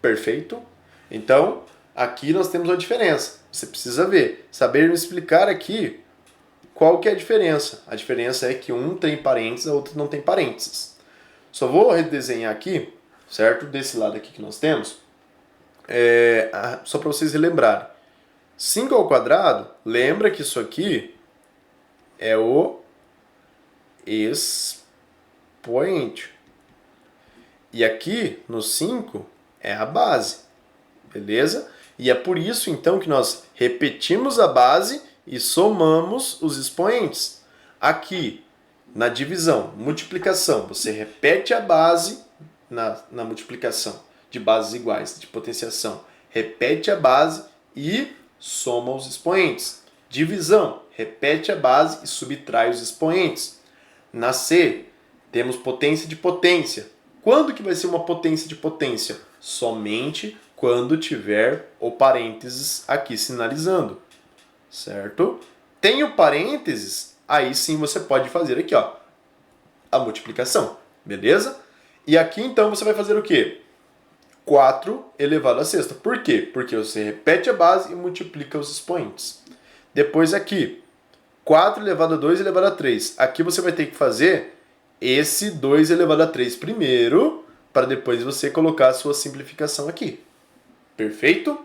Perfeito? Então, aqui nós temos uma diferença. Você precisa ver, saber me explicar aqui qual que é a diferença. A diferença é que um tem parênteses, a outra não tem parênteses. Só vou redesenhar aqui, certo? Desse lado aqui que nós temos, só para vocês relembrarem. 5 ao quadrado, lembra que isso aqui é o expoente. E aqui, no 5, é a base. Beleza? E é por isso, então, que nós repetimos a base e somamos os expoentes. Aqui, na divisão, multiplicação, você repete a base na multiplicação de bases iguais, de potenciação. Repete a base e soma os expoentes. Divisão, repete a base e subtrai os expoentes. Na C, temos potência de potência. Quando que vai ser uma potência de potência? Somente quando tiver o parênteses aqui sinalizando, certo? Tem o parênteses, aí sim você pode fazer aqui, ó, a multiplicação, beleza? E aqui então você vai fazer o quê? 4 elevado à sexta. Por quê? Porque você repete a base e multiplica os expoentes. Depois aqui, 4 elevado a 2 elevado a 3. Aqui você vai ter que fazer esse 2 elevado a 3 primeiro, para depois você colocar a sua simplificação aqui. Perfeito?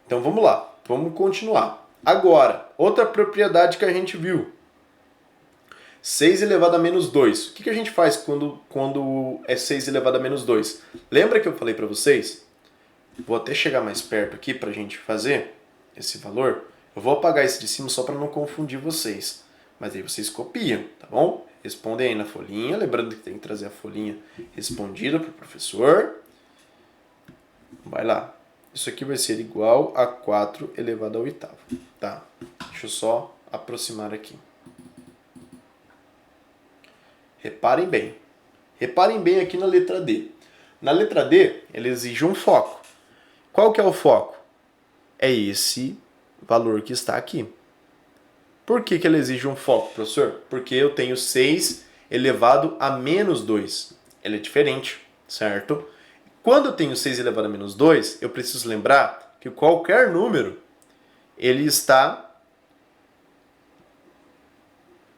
Então vamos lá, vamos continuar. Agora, outra propriedade que a gente viu. 6 elevado a menos 2. O que a gente faz quando é 6 elevado a menos 2? Lembra que eu falei para vocês? Vou até chegar mais perto aqui para a gente fazer esse valor. Eu vou apagar esse de cima só para não confundir vocês. Mas aí vocês copiam, tá bom? Respondem aí na folhinha. Lembrando que tem que trazer a folhinha respondida para o professor. Vai lá. Isso aqui vai ser igual a 4 elevado à oitava. Tá? Deixa eu só aproximar aqui. Reparem bem. Reparem bem aqui na letra D. Na letra D, ele exige um foco. Qual que é o foco? É esse valor que está aqui. Por que ele exige um foco, professor? Porque eu tenho 6 elevado a menos 2. Ele é diferente, certo? Quando eu tenho 6 elevado a menos 2, eu preciso lembrar que qualquer número, ele está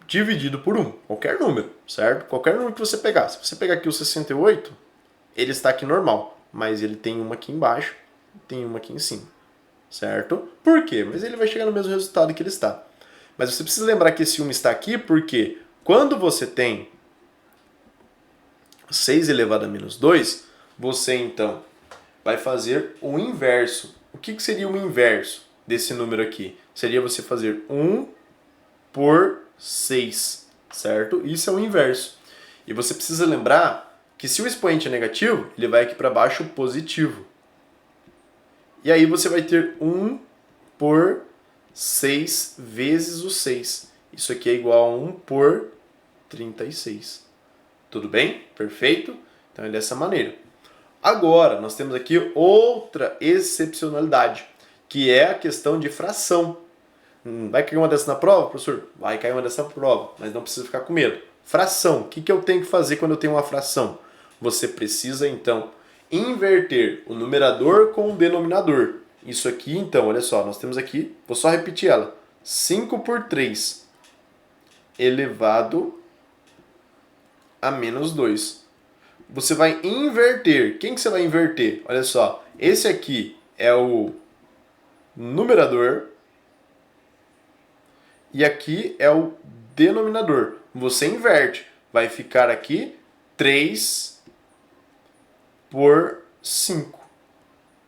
dividido por 1. Qualquer número, certo? Qualquer número que você pegar. Se você pegar aqui o 68, ele está aqui normal, mas ele tem uma aqui embaixo, tem uma aqui em cima, certo? Por quê? Mas ele vai chegar no mesmo resultado que ele está. Mas você precisa lembrar que esse 1 está aqui porque quando você tem 6 elevado a menos 2, você então vai fazer o inverso. O que seria o inverso desse número aqui? Seria você fazer 1 por 6, certo? Isso é o inverso. E você precisa lembrar que se o expoente é negativo, ele vai aqui para baixo positivo. E aí você vai ter 1 por 6 vezes o 6. Isso aqui é igual a 1 por 36. Tudo bem? Perfeito? Então é dessa maneira. Agora, nós temos aqui outra excepcionalidade, que é a questão de fração. Vai cair uma dessas na prova, professor? Vai cair uma dessa na prova, mas não precisa ficar com medo. Fração. O que eu tenho que fazer quando eu tenho uma fração? Você precisa, então, inverter o numerador com o denominador. Isso aqui, então, olha só, nós temos aqui, vou só repetir ela. 5 por 3 elevado a menos 2. Você vai inverter. Quem que você vai inverter? Olha só, esse aqui é o numerador e aqui é o denominador. Você inverte. Vai ficar aqui 3 por 5.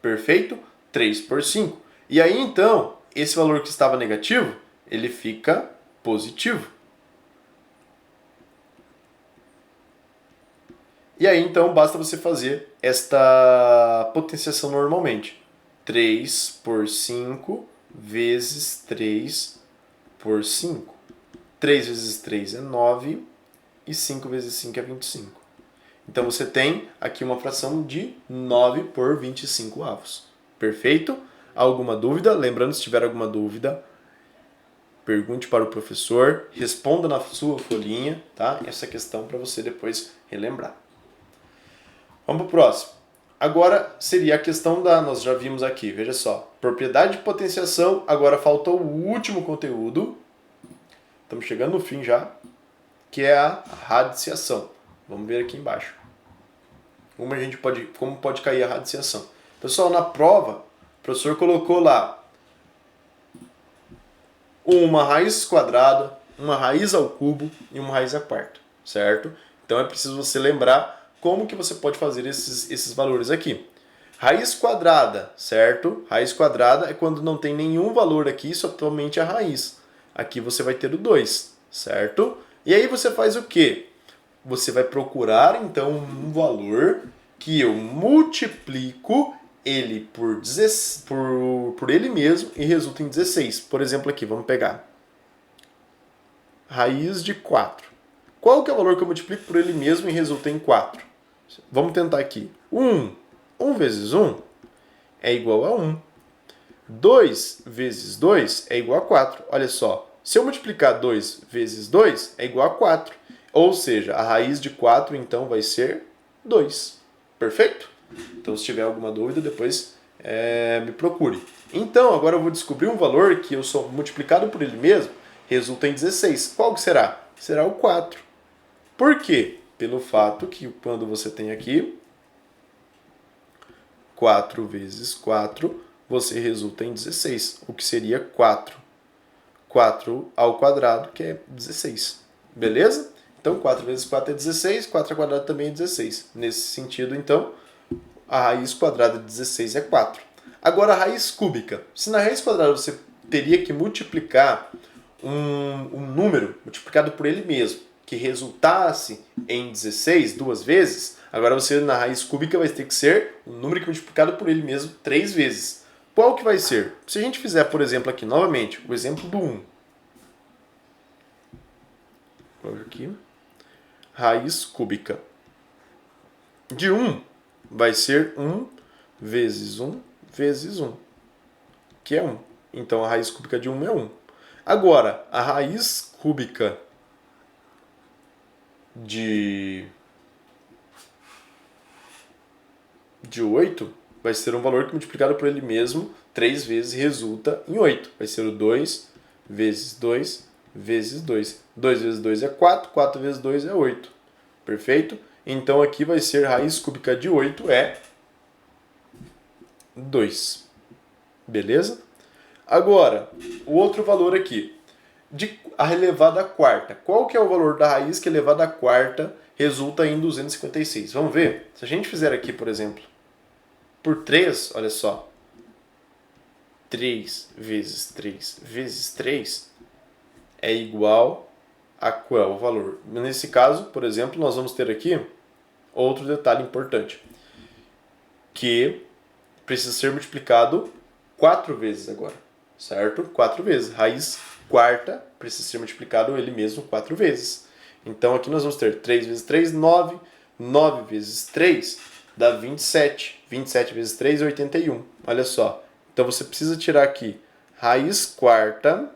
Perfeito? 3 por 5. E aí, então, esse valor que estava negativo, ele fica positivo. E aí, então, basta você fazer esta potenciação normalmente. 3 por 5 vezes 3 por 5. 3 vezes 3 é 9 e 5 vezes 5 é 25. Então, você tem aqui uma fração de 9 por 25 avos. Perfeito? Alguma dúvida? Lembrando, se tiver alguma dúvida, pergunte para o professor, responda na sua folhinha, tá? Essa questão para você depois relembrar. Vamos para o próximo. Agora seria a questão nós já vimos aqui, veja só, propriedade de potenciação, agora faltou o último conteúdo, estamos chegando no fim já, que é a radiciação. Vamos ver aqui embaixo. Como pode cair a radiciação. Pessoal, na prova, o professor colocou lá uma raiz quadrada, uma raiz ao cubo e uma raiz à quarta, certo? Então é preciso você lembrar como que você pode fazer esses valores aqui. Raiz quadrada, certo? Raiz quadrada é quando não tem nenhum valor aqui, somente a raiz. Aqui você vai ter o 2, certo? E aí você faz o quê? Você vai procurar, então, um valor que eu multiplico ele por ele mesmo e resulta em 16. Por exemplo, aqui, vamos pegar raiz de 4. Qual que é o valor que eu multiplico por ele mesmo e resulta em 4? Vamos tentar aqui. 1. 1 vezes 1 é igual a 1. 2 vezes 2 é igual a 4. Olha só, se eu multiplicar 2 vezes 2 é igual a 4. Ou seja, a raiz de 4 então vai ser 2. Perfeito? Então, se tiver alguma dúvida, depois me procure. Então, agora eu vou descobrir um valor que eu sou multiplicado por ele mesmo, resulta em 16. Qual que será? Será o 4. Por quê? Pelo fato que quando você tem aqui 4 vezes 4, você resulta em 16, o que seria 4. 4 ao quadrado, que é 16. Beleza? Então, 4 vezes 4 é 16, 4 ao quadrado também é 16. Nesse sentido, então, a raiz quadrada de 16 é 4. Agora, a raiz cúbica. Se na raiz quadrada você teria que multiplicar um número multiplicado por ele mesmo, que resultasse em 16 duas vezes, agora você na raiz cúbica vai ter que ser um número que é multiplicado por ele mesmo 3 vezes. Qual que vai ser? Se a gente fizer, por exemplo, aqui novamente, o exemplo do 1. Coloca aqui. Raiz cúbica. De 1 vai ser 1 vezes 1 vezes 1, que é 1. Então a raiz cúbica de 1 é 1. Agora, a raiz cúbica de 8 vai ser um valor que multiplicado por ele mesmo 3 vezes resulta em 8. Vai ser o 2 vezes 2 vezes 2. 2 vezes 2 é 4, 4 vezes 2 é 8. Perfeito? Então aqui vai ser raiz cúbica de 8 é 2. Beleza? Agora, o outro valor aqui, a elevada à quarta. Qual que é o valor da raiz que elevada à quarta resulta em 256? Vamos ver? Se a gente fizer aqui, por exemplo, por 3, olha só. 3 vezes 3 vezes 3 é igual a qual valor? Nesse caso, por exemplo, nós vamos ter aqui outro detalhe importante, que precisa ser multiplicado 4 vezes agora, certo? 4 vezes. Raiz quarta precisa ser multiplicado ele mesmo 4 vezes. Então aqui nós vamos ter 3 vezes 3, 9. 9 vezes 3 dá 27. 27 vezes 3 é 81. Olha só. Então você precisa tirar aqui raiz quarta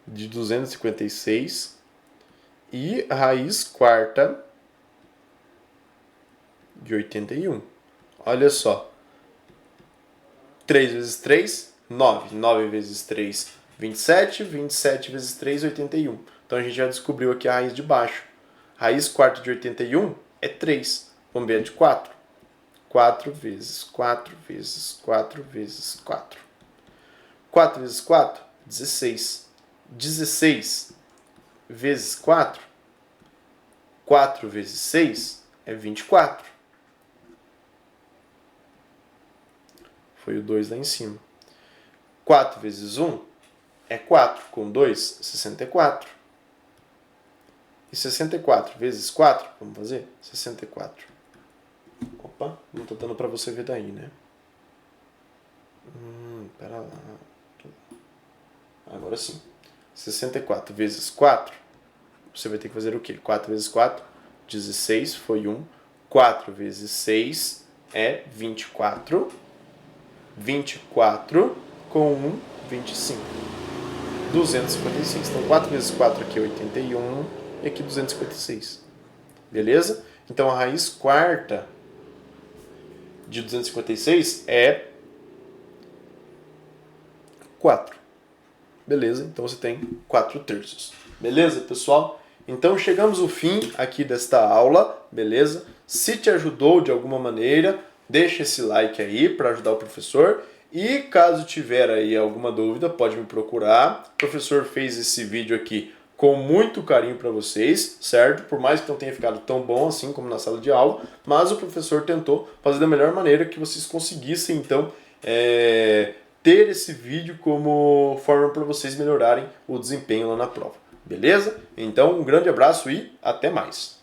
de 256 e raiz quarta de 81. Olha só. 3 vezes 3, 9. 9 vezes 3, 27. 27 vezes 3, 81. Então a gente já descobriu aqui a raiz de baixo. Raiz quarta de 81 é 3. Vamos ver a de 4. 4 vezes 4 vezes 4 vezes 4. 4 vezes 4, 16. 16 vezes 4, 4 vezes 6 é 24. Foi o 2 lá em cima. 4 vezes 1 é 4. Com 2, 64. E 64 vezes 4, vamos fazer? 64. Opa, não está dando para você ver daí, né? Pera lá. Agora sim. 64 vezes 4, você vai ter que fazer o quê? 4 vezes 4, 16, foi 1. 4 vezes 6, é 24. 24 com 1, 25. 256. Então 4 vezes 4 aqui é 81 e aqui 256. Beleza? Então a raiz quarta de 256 é 4. Beleza? Então você tem 4 terços. Beleza, pessoal? Então chegamos ao fim aqui desta aula, beleza? Se te ajudou de alguma maneira, deixa esse like aí para ajudar o professor. E caso tiver aí alguma dúvida, pode me procurar. O professor fez esse vídeo aqui com muito carinho para vocês, certo? Por mais que não tenha ficado tão bom assim como na sala de aula, mas o professor tentou fazer da melhor maneira que vocês conseguissem, então, ter esse vídeo como forma para vocês melhorarem o desempenho lá na prova. Beleza? Então, um grande abraço e até mais!